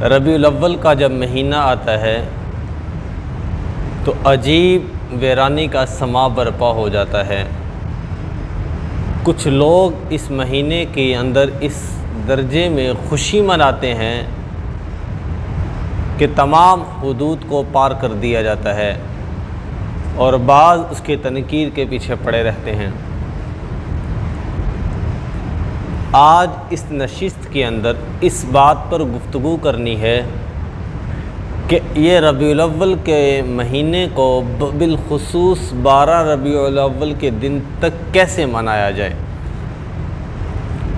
ربیع الاول کا جب مہینہ آتا ہے تو عجیب ویرانی کا سما برپا ہو جاتا ہے۔ کچھ لوگ اس مہینے کے اندر اس درجے میں خوشی مناتے ہیں کہ تمام حدود کو پار کر دیا جاتا ہے، اور بعض اس کے تنکیر کے پیچھے پڑے رہتے ہیں۔ آج اس نشست کے اندر اس بات پر گفتگو کرنی ہے کہ یہ ربیع الاول کے مہینے کو بالخصوص 12 ربیع الاول کے دن تک کیسے منایا جائے،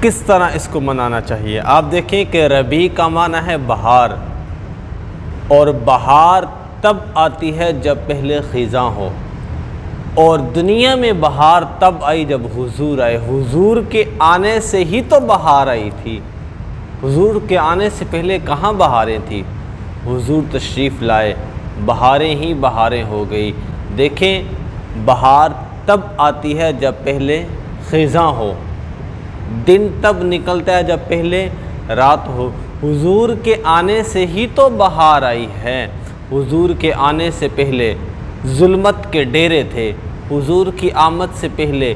کس طرح اس کو منانا چاہیے۔ آپ دیکھیں کہ ربیع کا معنی ہے بہار، اور بہار تب آتی ہے جب پہلے خزاں ہو، اور دنیا میں بہار تب آئی جب حضور آئے۔ حضور کے آنے سے ہی تو بہار آئی تھی، حضور کے آنے سے پہلے کہاں بہاریں تھیں۔ حضور تشریف لائے، بہاریں ہی بہاریں ہو گئی۔ دیکھیں، بہار تب آتی ہے جب پہلے خزاں ہو، دن تب نکلتا ہے جب پہلے رات ہو۔ حضور کے آنے سے ہی تو بہار آئی ہے۔ حضور کے آنے سے پہلے ظلمت کے ڈیرے تھے، حضور کی آمد سے پہلے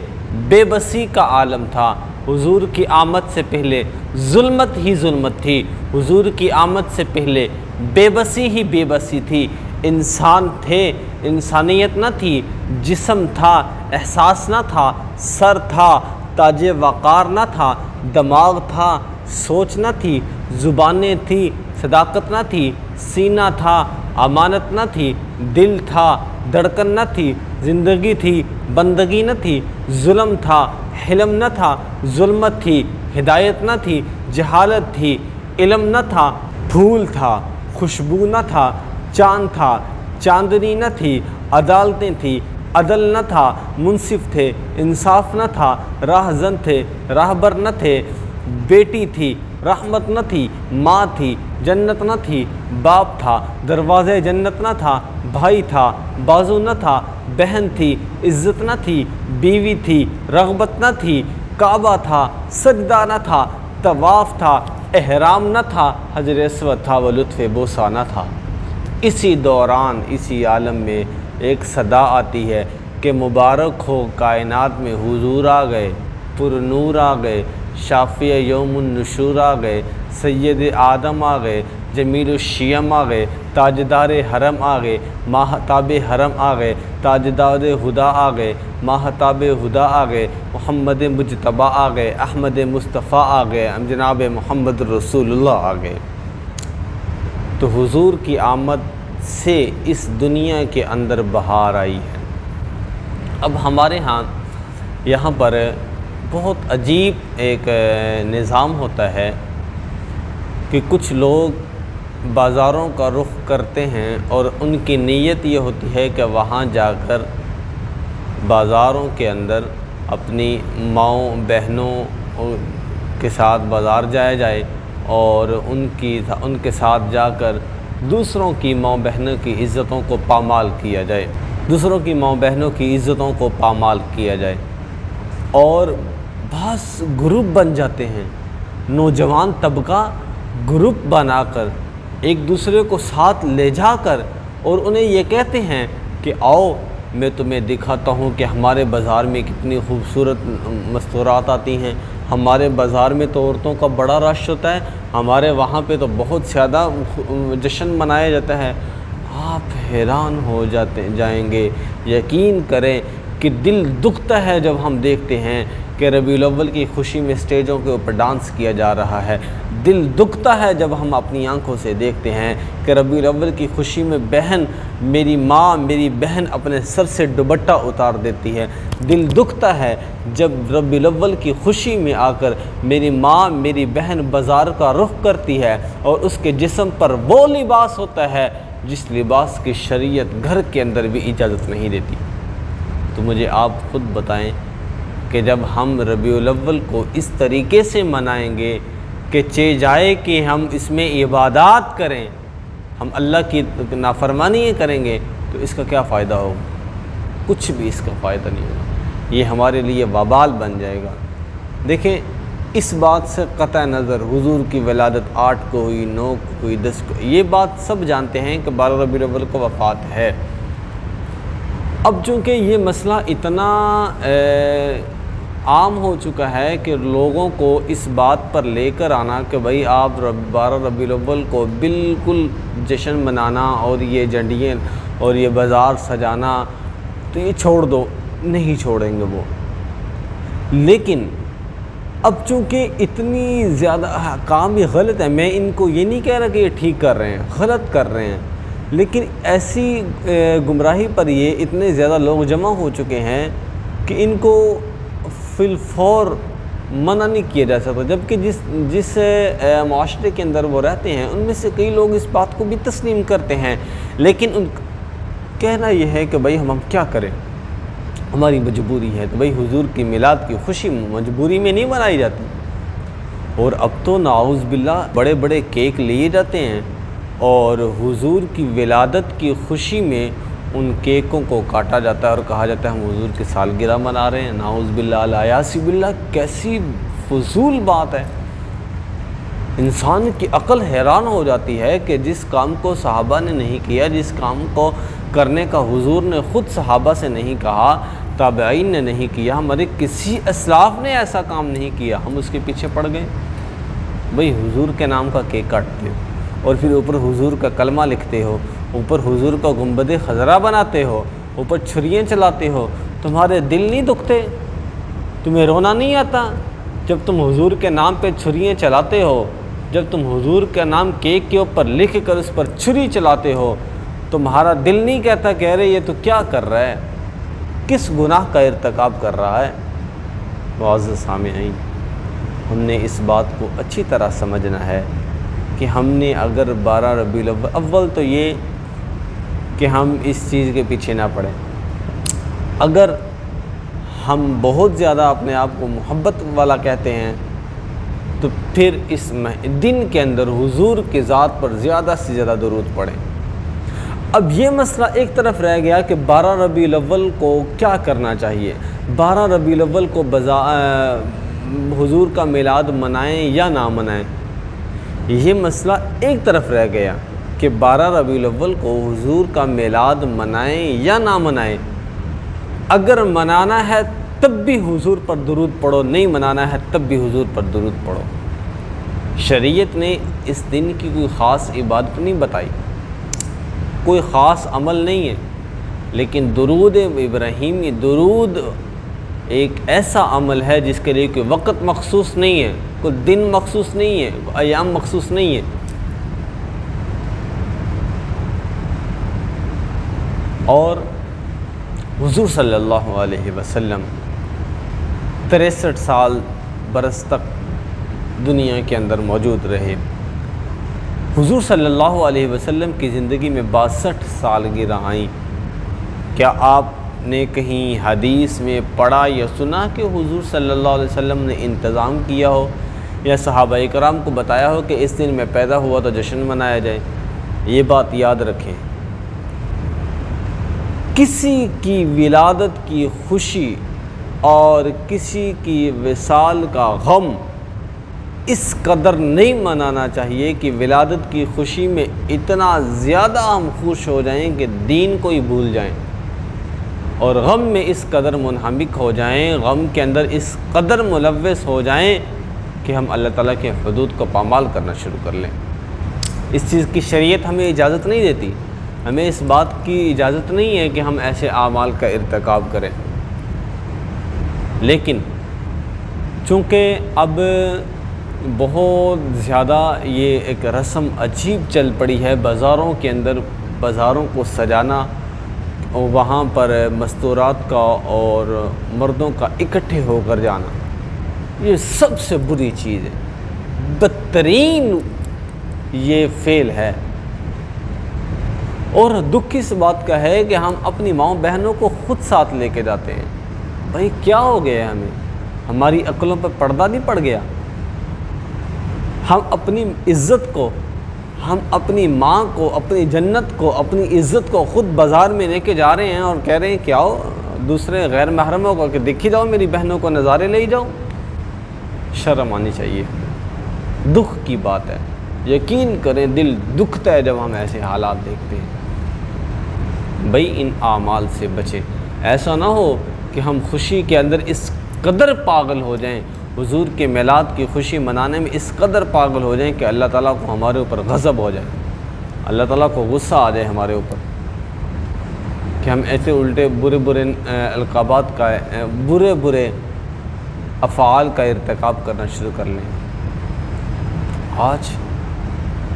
بے بسی کا عالم تھا، حضور کی آمد سے پہلے ظلمت ہی ظلمت تھی، حضور کی آمد سے پہلے بے بسی ہی بے بسی تھی۔ انسان تھے، انسانیت نہ تھی، جسم تھا، احساس نہ تھا، سر تھا، تاج وقار نہ تھا، دماغ تھا، سوچ نہ تھی، زبانیں تھی، صداقت نہ تھی، سینہ تھا، امانت نہ تھی، دل تھا، دھڑکن نہ تھی، زندگی تھی، بندگی نہ تھی، ظلم تھا، حلم نہ تھا، ظلمت تھی، ہدایت نہ تھی، جہالت تھی، علم نہ تھا، پھول تھا، خوشبو نہ تھا، چاند تھا، چاندنی نہ تھی، عدالتیں تھی، عدل نہ تھا، منصف تھے، انصاف نہ تھا، راہزن تھے، راہبر نہ تھے، بیٹی تھی، رحمت نہ تھی، ماں تھی، جنت نہ تھی، باپ تھا، دروازے جنت نہ تھا، بھائی تھا، بازو نہ تھا، بہن تھی، عزت نہ تھی، بیوی تھی، رغبت نہ تھی، کعبہ تھا، سجدہ نہ تھا، طواف تھا، احرام نہ تھا، حجر اسود تھا، وہ لطف بوسہ نہ تھا۔ اسی دوران اسی عالم میں ایک صدا آتی ہے کہ مبارک ہو کائنات میں حضور آ گئے، پر نور آ گئے، شافع یوم النشور آ گئے، سید آدم آ گئے، جمیل الشیم آ گئے، تاجدار حرم آ گئے، ماہتاب حرم آ گئے، تاجدار ہدا آ گئے، ماہتاب ہدا آ گئے، محمد مجتبی آ گئے، احمد مصطفیٰ آ گئے، جناب محمد رسول اللہ آ گئے۔ تو حضور کی آمد سے اس دنیا کے اندر بہار آئی ہے۔ اب ہمارے ہاں یہاں پر بہت عجیب ایک نظام ہوتا ہے کہ کچھ لوگ بازاروں کا رخ کرتے ہیں، اور ان کی نیت یہ ہوتی ہے کہ وہاں جا کر بازاروں کے اندر اپنی ماؤں بہنوں کے ساتھ بازار جایا جائے، اور ان کے ساتھ جا کر دوسروں کی ماؤں بہنوں کی عزتوں کو پامال کیا جائے، دوسروں کی ماؤں بہنوں کی عزتوں کو پامال کیا جائے۔ اور بعض گروپ بن جاتے ہیں، نوجوان طبقہ گروپ بنا کر ایک دوسرے کو ساتھ لے جا کر، اور انہیں یہ کہتے ہیں کہ آؤ میں تمہیں دکھاتا ہوں کہ ہمارے بازار میں کتنی خوبصورت مستورات آتی ہیں، ہمارے بازار میں تو عورتوں کا بڑا رش ہوتا ہے، ہمارے وہاں پہ تو بہت زیادہ جشن منایا جاتا ہے۔ آپ حیران ہو جائیں گے، یقین کریں کہ دل دکھتا ہے جب ہم دیکھتے ہیں کہ ربیع الاول کی خوشی میں اسٹیجوں کے اوپر ڈانس کیا جا رہا ہے۔ دل دکھتا ہے جب ہم اپنی آنکھوں سے دیکھتے ہیں کہ ربیع الاول کی خوشی میں میری ماں میری بہن اپنے سر سے دوپٹہ اتار دیتی ہے۔ دل دکھتا ہے جب ربیع الاول کی خوشی میں آ کر میری ماں میری بہن بازار کا رخ کرتی ہے، اور اس کے جسم پر وہ لباس ہوتا ہے جس لباس کی شریعت گھر کے اندر بھی اجازت نہیں دیتی۔ تو مجھے آپ خود بتائیں کہ جب ہم ربیع الاول کو اس طریقے سے منائیں گے کہ جائے کہ ہم اس میں عبادات کریں، ہم اللہ کی نافرمانی کریں گے، تو اس کا کیا فائدہ ہوگا؟ کچھ بھی اس کا فائدہ نہیں ہوگا، یہ ہمارے لیے وبال بن جائے گا۔ دیکھیں، اس بات سے قطع نظر حضور کی ولادت 8 کو ہوئی، 9 کو ہوئی، 10 کو، یہ بات سب جانتے ہیں کہ 12 ربیع الاول کو وفات ہے۔ اب چونکہ یہ مسئلہ اتنا عام ہو چکا ہے کہ لوگوں کو اس بات پر لے کر آنا کہ بھائی آپ 12 ربیع الاول کو بالکل جشن منانا اور یہ جھنڈیاں اور یہ بازار سجانا تو یہ چھوڑ دو، نہیں چھوڑیں گے وہ۔ لیکن اب چونکہ اتنی زیادہ کام یہ غلط ہے، میں ان کو یہ نہیں کہہ رہا کہ یہ ٹھیک کر رہے ہیں، غلط کر رہے ہیں، لیکن ایسی گمراہی پر یہ اتنے زیادہ لوگ جمع ہو چکے ہیں کہ ان کو فی الفور منع نہیں کیا جا سکتا، جبکہ جس معاشرے کے اندر وہ رہتے ہیں ان میں سے کئی لوگ اس بات کو بھی تسلیم کرتے ہیں، لیکن ان کہنا یہ ہے کہ بھائی ہم کیا کریں، ہماری مجبوری ہے۔ تو بھائی حضور کی میلاد کی خوشی مجبوری میں نہیں منائی جاتی، اور اب تو نعوذ باللہ بڑے بڑے کیک لیے جاتے ہیں اور حضور کی ولادت کی خوشی میں ان کیکوں کو کاٹا جاتا ہے اور کہا جاتا ہے ہم حضور کی سالگرہ منا رہے ہیں۔ نعوذ باللہ الیاذ باللہ، کیسی فضول بات ہے۔ انسان کی عقل حیران ہو جاتی ہے کہ جس کام کو صحابہ نے نہیں کیا، جس کام کو کرنے کا حضور نے خود صحابہ سے نہیں کہا، تابعین نے نہیں کیا، ہمارے کسی اسلاف نے ایسا کام نہیں کیا، ہم اس کے پیچھے پڑ گئے۔ بھئی حضور کے نام کا کیک کاٹتے ہو اور پھر اوپر حضور کا کلمہ لکھتے ہو، اوپر حضور کا گنبد خضرا بناتے ہو، اوپر چھریاں چلاتے ہو، تمہارے دل نہیں دکھتے؟ تمہیں رونا نہیں آتا جب تم حضور کے نام پہ چھریاں چلاتے ہو؟ جب تم حضور کا نام کیک کے اوپر لکھ کر اس پر چھری چلاتے ہو، تمہارا دل نہیں کہتا کہ ارے یہ تو کیا کر رہا ہے، کس گناہ کا ارتکاب کر رہا ہے؟ معزز سامعین، ہم نے اس بات کو اچھی طرح سمجھنا ہے کہ ہم نے اگر 12 ربیع الاول تو یہ کہ ہم اس چیز کے پیچھے نہ پڑیں، اگر ہم بہت زیادہ اپنے آپ کو محبت والا کہتے ہیں تو پھر اس دن کے اندر حضور کی ذات پر زیادہ سے زیادہ درود پڑھیں۔ اب یہ مسئلہ ایک طرف رہ گیا کہ 12 ربیع الاول کو کیا کرنا چاہیے، 12 ربیع الاول کو حضور کا میلاد منائیں یا نہ منائیں، یہ مسئلہ ایک طرف رہ گیا کہ 12 ربیع الاول کو حضور کا میلاد منائیں یا نہ منائیں۔ اگر منانا ہے تب بھی حضور پر درود پڑھو، نہیں منانا ہے تب بھی حضور پر درود پڑھو۔ شریعت نے اس دن کی کوئی خاص عبادت نہیں بتائی، کوئی خاص عمل نہیں ہے، لیکن درود ابراہیمی، درود ایک ایسا عمل ہے جس کے لیے کوئی وقت مخصوص نہیں ہے، کوئی دن مخصوص نہیں ہے، کوئی ایام مخصوص نہیں ہے۔ اور حضور صلی اللہ علیہ وسلم 63 برس تک دنیا کے اندر موجود رہے۔ حضور صلی اللہ علیہ وسلم کی زندگی میں 62 سالگرہ آئیں۔ کیا آپ نے کہیں حدیث میں پڑھا یا سنا کہ حضور صلی اللہ علیہ وسلم نے انتظام کیا ہو یا صحابہ کرام کو بتایا ہو کہ اس دن میں پیدا ہوا تو جشن منایا جائے؟ یہ بات یاد رکھیں، کسی کی ولادت کی خوشی اور کسی کی وصال کا غم اس قدر نہیں منانا چاہیے کہ ولادت کی خوشی میں اتنا زیادہ ہم خوش ہو جائیں کہ دین کو ہی بھول جائیں، اور غم میں اس قدر منہمک ہو جائیں، غم کے اندر اس قدر ملوث ہو جائیں کہ ہم اللہ تعالیٰ کے حدود کو پامال کرنا شروع کر لیں۔ اس چیز کی شریعت ہمیں اجازت نہیں دیتی، ہمیں اس بات کی اجازت نہیں ہے کہ ہم ایسے اعمال کا ارتکاب کریں۔ لیکن چونکہ اب بہت زیادہ یہ ایک رسم عجیب چل پڑی ہے، بازاروں کے اندر بازاروں کو سجانا اور وہاں پر مستورات کا اور مردوں کا اکٹھے ہو کر جانا، یہ سب سے بری چیز ہے، بدترین یہ فعل ہے۔ اور دکھ اس بات کا ہے کہ ہم اپنی ماؤں بہنوں کو خود ساتھ لے کے جاتے ہیں۔ بھائی کیا ہو گیا ہمیں؟ ہماری عقلوں پہ پردہ نہیں پڑ گیا؟ ہم اپنی عزت کو، ہم اپنی ماں کو، اپنی جنت کو، اپنی عزت کو خود بازار میں لے کے جا رہے ہیں اور کہہ رہے ہیں کہ آؤ دوسرے غیر محرموں کو کہ دیکھی جاؤ، میری بہنوں کو نظارے لے جاؤ۔ شرم آنی چاہیے، دکھ کی بات ہے، یقین کریں دل دکھتا ہے جب ہم ایسے حالات دیکھتے ہیں۔ بھئی ان اعمال سے بچے، ایسا نہ ہو کہ ہم خوشی کے اندر اس قدر پاگل ہو جائیں، حضور کے میلاد کی خوشی منانے میں اس قدر پاگل ہو جائیں کہ اللہ تعالیٰ کو ہمارے اوپر غضب ہو جائے، اللہ تعالیٰ کو غصہ آ جائے ہمارے اوپر، کہ ہم ایسے الٹے برے القابات کا برے افعال کا ارتکاب کرنا شروع کر لیں۔ آج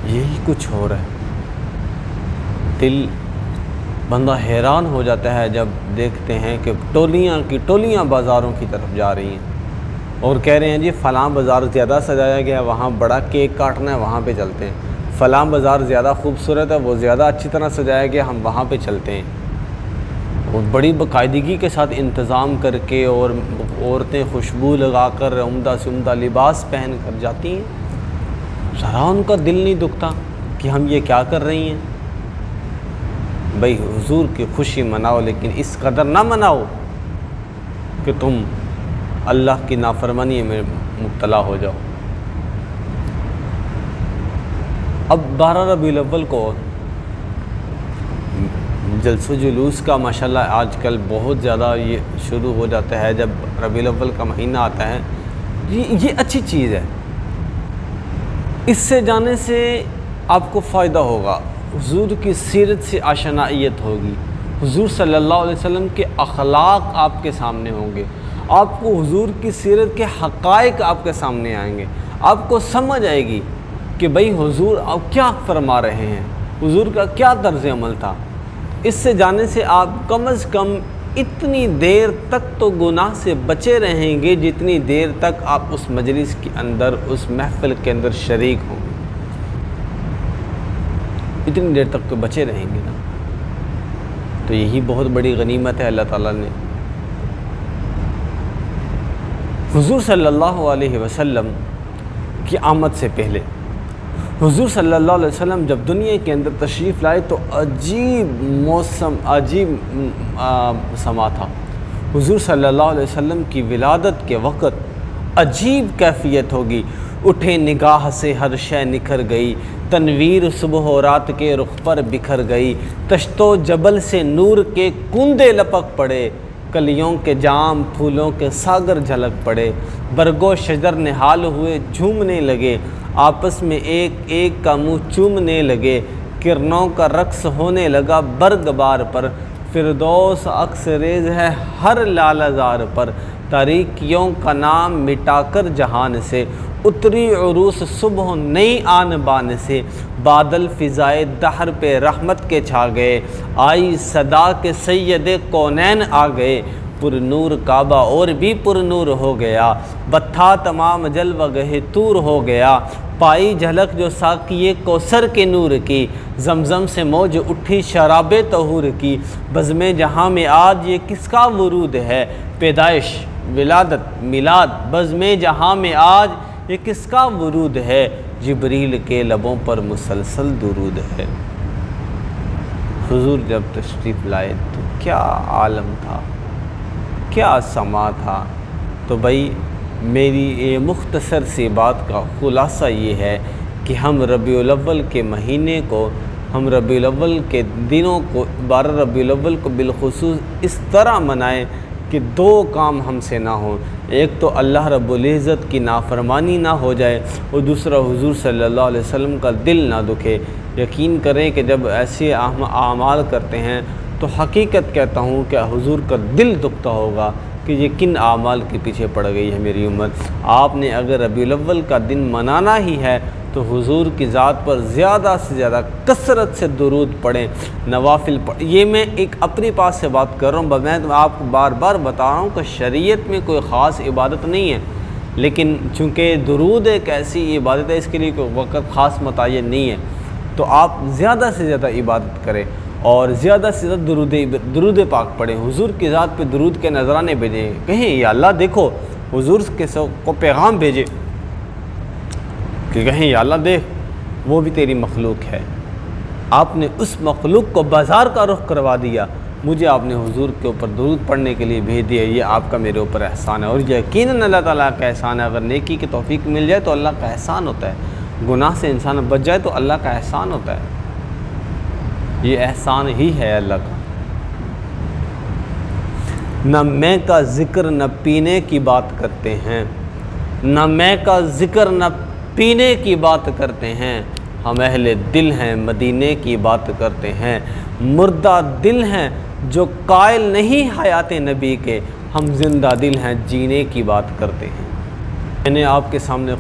یہی کچھ ہو رہا ہے، دل بندہ حیران ہو جاتا ہے جب دیکھتے ہیں کہ ٹولیاں کی ٹولیاں بازاروں کی طرف جا رہی ہیں اور کہہ رہے ہیں جی فلاں بازار زیادہ سجایا گیا ہے، وہاں بڑا کیک کاٹنا ہے، وہاں پہ چلتے ہیں، فلاں بازار زیادہ خوبصورت ہے، وہ زیادہ اچھی طرح سجایا گیا، ہم وہاں پہ چلتے ہیں۔ اور بڑی باقاعدگی کے ساتھ انتظام کر کے، اور عورتیں خوشبو لگا کر عمدہ سے عمدہ لباس پہن کر جاتی ہیں، ذرا ان کا دل نہیں دکھتا کہ ہم یہ کیا کر رہی ہیں؟ بھئی حضور کی خوشی مناؤ، لیکن اس قدر نہ مناؤ کہ تم اللہ کی نافرمانی میں مبتلا ہو جاؤ۔ اب 12 ربیع الاول کو جلس و جلوس کا ماشاءاللہ آج کل بہت زیادہ یہ شروع ہو جاتا ہے، جب ربیع الاول کا مہینہ آتا ہے، یہ اچھی چیز ہے، اس سے جانے سے آپ کو فائدہ ہوگا، حضور کی سیرت سے آشنائیت ہوگی، حضور صلی اللہ علیہ وسلم کے اخلاق آپ کے سامنے ہوں گے، آپ کو حضور کی سیرت کے حقائق آپ کے سامنے آئیں گے، آپ کو سمجھ آئے گی کہ بھئی حضور آپ کیا فرما رہے ہیں، حضور کا کیا طرز عمل تھا۔ اس سے جانے سے آپ کم از کم اتنی دیر تک تو گناہ سے بچے رہیں گے جتنی دیر تک آپ اس مجلس کے اندر، اس محفل کے اندر شریک ہوں گے، اتنی دیر تک تو بچے رہیں گے نا۔ تو یہی بہت بڑی غنیمت ہے اللہ تعالیٰ نے حضور صلی اللہ علیہ وسلم کی آمد سے پہلے، حضور صلی اللہ علیہ وسلم جب دنیا کے اندر تشریف لائے تو عجیب موسم، عجیب سما تھا۔ حضور صلی اللہ علیہ وسلم کی ولادت کے وقت عجیب کیفیت ہوگی، اٹھے نگاہ سے ہر شے نکھر گئی، تنویر صبح و رات کے رخ پر بکھر گئی، تشت و جبل سے نور کے کندے لپک پڑے، کلیوں کے جام پھولوں کے ساگر جھلک پڑے، برگ و شجر نہال ہوئے جھومنے لگے، آپس میں ایک ایک کا منہ چومنے لگے، کرنوں کا رقص ہونے لگا برگ بار پر، فردوس عکس ریز ہے ہر لالہ زار پر، تاریکیوں کا نام مٹا کر جہان سے، اتری عروس صبح نئی آن بان سے، بادل فضائے دہر پہ رحمت کے چھا گئے، آئی صدا کے سید کونین آ گئے، پر نور کعبہ اور بھی پر نور ہو گیا، بتھا تمام جلوہ گہ طور ہو گیا، پائی جھلک جو ساقی کوثر کے نور کی، زمزم سے موج اٹھی شراب طہور کی، بزم جہاں میں آج یہ کس کا ورود ہے، پیدائش ولادت میلاد بزم جہاں میں آج یہ کس کا ورود ہے، جبریل کے لبوں پر مسلسل درود ہے۔ حضور جب تشریف لائے تو کیا عالم تھا، کیا سما تھا۔ تو بھائی میری یہ مختصر سی بات کا خلاصہ یہ ہے کہ ہم ربیع الاول کے مہینے کو، ہم ربیع الاول کے دنوں کو، 12 ربیع الاول کو بالخصوص اس طرح منائیں کہ 2 کام ہم سے نہ ہوں، ایک تو اللہ رب العزت کی نافرمانی نہ ہو جائے، اور دوسرا حضور صلی اللہ علیہ وسلم کا دل نہ دکھے۔ یقین کریں کہ جب ایسے اعمال کرتے ہیں تو حقیقت کہتا ہوں کہ حضور کا دل دکھتا ہوگا کہ یہ کن اعمال کے پیچھے پڑ گئی ہے میری امت۔ آپ نے اگر ربیع الاول کا دن منانا ہی ہے تو حضور کی ذات پر زیادہ سے زیادہ کثرت سے درود پڑھیں، نوافل پڑھیں۔ یہ میں ایک اپنے پاس سے بات کر رہا ہوں، میں آپ کو بار بار بتا رہا ہوں کہ شریعت میں کوئی خاص عبادت نہیں ہے، لیکن چونکہ درود ایک ایسی عبادت ہے، اس کے لیے کوئی وقت خاص متعین نہیں ہے، تو آپ زیادہ سے زیادہ عبادت کریں اور زیادہ سے زیادہ درود پاک پڑھیں، حضور کی ذات پہ درود کے نذرانے بھیجیں، کہیں یا اللہ دیکھو، حضور کے کو پیغام بھیجے کہ کہیں یا اللہ دیکھ وہ بھی تیری مخلوق ہے، آپ نے اس مخلوق کو بازار کا رخ کروا دیا، مجھے آپ نے حضور کے اوپر درود پڑھنے کے لیے بھیج دیا، یہ آپ کا میرے اوپر احسان ہے۔ اور یقیناً اللہ تعالیٰ کا احسان ہے۔ اگر نیکی کی توفیق مل جائے تو اللہ کا احسان ہوتا ہے، گناہ سے انسان بچ جائے تو اللہ کا احسان ہوتا ہے، یہ احسان ہی ہے اللہ کا۔ نہ میں کا ذکر نہ پینے کی بات کرتے ہیں، نہ میں کا ذکر نہ پینے کی بات کرتے ہیں، ہم اہل دل ہیں مدینے کی بات کرتے ہیں، مردہ دل ہیں جو قائل نہیں حیات نبی کے، ہم زندہ دل ہیں جینے کی بات کرتے ہیں۔ میں نے آپ کے سامنے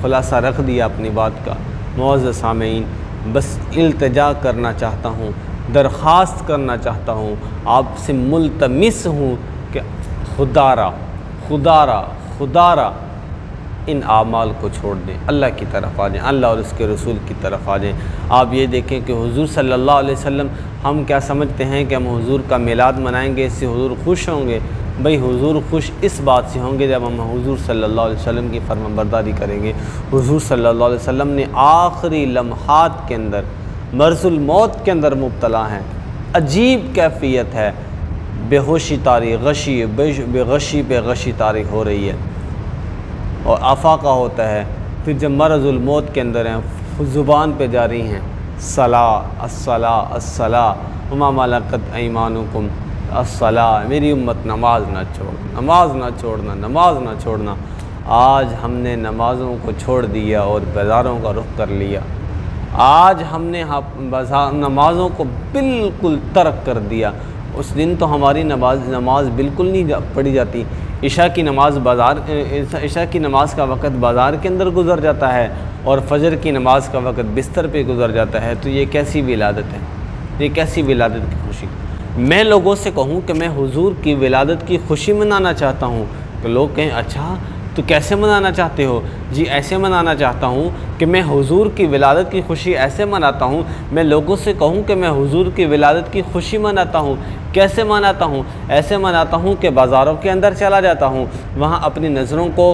خلاصہ رکھ دیا اپنی بات کا۔ معزز سامعین، بس التجا کرنا چاہتا ہوں، درخواست کرنا چاہتا ہوں، آپ سے ملتمس ہوں کہ خدا را ان اعمال کو چھوڑ دیں، اللہ کی طرف آ جائیں، اللہ اور اس کے رسول کی طرف آ جائیں۔ آپ یہ دیکھیں کہ حضور صلی اللہ علیہ وسلم، ہم کیا سمجھتے ہیں کہ ہم حضور کا میلاد منائیں گے، اس سے حضور خوش ہوں گے؟ بھئی حضور خوش اس بات سے ہوں گے جب ہم حضور صلی اللہ علیہ وسلم کی فرمانبرداری کریں گے۔ حضور صلی اللہ علیہ وسلم نے آخری لمحات کے اندر مرض الموت کے اندر مبتلا ہیں، عجیب کیفیت ہے، بے ہوشی طاری، غشی پہ غشی طاری ہو رہی ہے اور افاقہ ہوتا ہے۔ پھر جب مرض الموت کے اندر ہیں، زبان پہ جاری ہیں الصلاۃ وما ملکت ایمانکم الصلاۃ، میری امت نماز نہ چھوڑنا۔ آج ہم نے نمازوں کو چھوڑ دیا اور بازاروں کا رخ کر لیا، آج ہم نے نمازوں کو بالکل ترک کر دیا۔ اس دن تو ہماری نماز بالکل نہیں پڑھی جاتی، عشاء کی نماز کا وقت بازار کے اندر گزر جاتا ہے اور فجر کی نماز کا وقت بستر پہ گزر جاتا ہے۔ تو یہ کیسی ولادت ہے، یہ کیسی ولادت کی خوشی؟ میں لوگوں سے کہوں کہ میں حضور کی ولادت کی خوشی منانا چاہتا ہوں تو لوگ کہیں اچھا تو کیسے منانا چاہتے ہو؟ جی ایسے منانا چاہتا ہوں کہ میں حضور کی ولادت کی خوشی ایسے مناتا ہوں۔ میں لوگوں سے کہوں کہ میں حضور کی ولادت کی خوشی مناتا ہوں، کیسے مناتا ہوں؟ ایسے مناتا ہوں کہ بازاروں کے اندر چلا جاتا ہوں، وہاں اپنی نظروں کو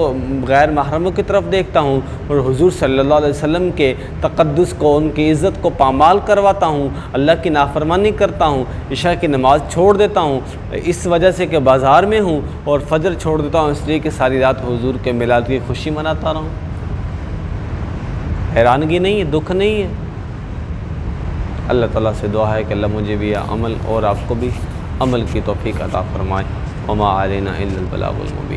غیر محرموں کی طرف دیکھتا ہوں اور حضور صلی اللہ علیہ وسلم کے تقدس کو، ان کی عزت کو پامال کرواتا ہوں، اللہ کی نافرمانی کرتا ہوں، عشاء کی نماز چھوڑ دیتا ہوں اس وجہ سے کہ بازار میں ہوں، اور فجر چھوڑ دیتا ہوں اس لیے کہ ساری رات حضور کے میلاد کی خوشی مناتا رہا ہوں۔ حیرانگی نہیں ہے، دکھ نہیں ہے؟ اللہ تعالیٰ سے دعا ہے کہ اللہ مجھے بھی عمل اور آپ کو بھی عمل کی توفیق عطا فرمائے۔ وما علینا الا البلاغ المبین۔